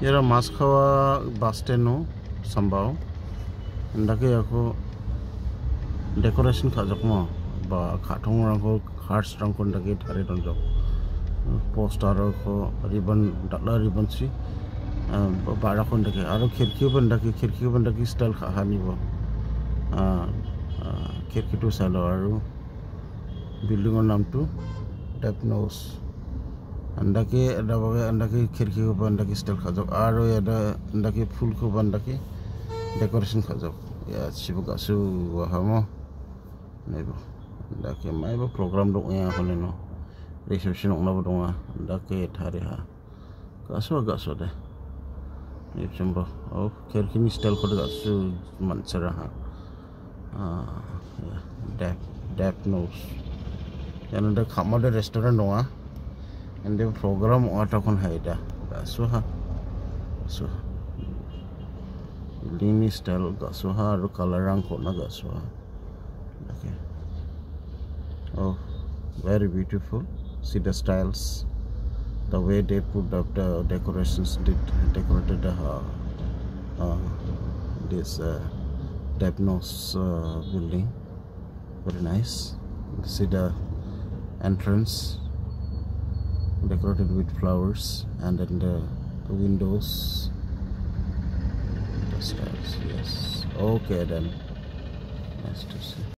Yara Moscow bus stand no somehow. And ako decoration kajakmo ba khathong rangko hearts rangko ndake thare donjok. Poster ko ribbon dala ribbon si bara kon ndake aro khirki bandaki style khani bo. Khirki to salo aro building on naam to Dapnos. Andake khirki ko bandaki style khajok aro yada andake phul ko bandaki decoration khajok ya chibu gasu wahamo nebo andake maibo program dong ya honeno reception ong nabo dong andake thare ha gasu de nipchembo oh khirki ni style ko gasu mansara ha ya Dapnos yana da khamada restaurant dong and the program ota kon haida gasu ha so Lini style gasuha or color kona gasuha. Okay. Oh, very beautiful. See the styles, the way they put up the decorations, decorated this Dapnos building. Very nice. See the entrance decorated with flowers, and then the windows. Stars, yes. Okay then. Nice to see.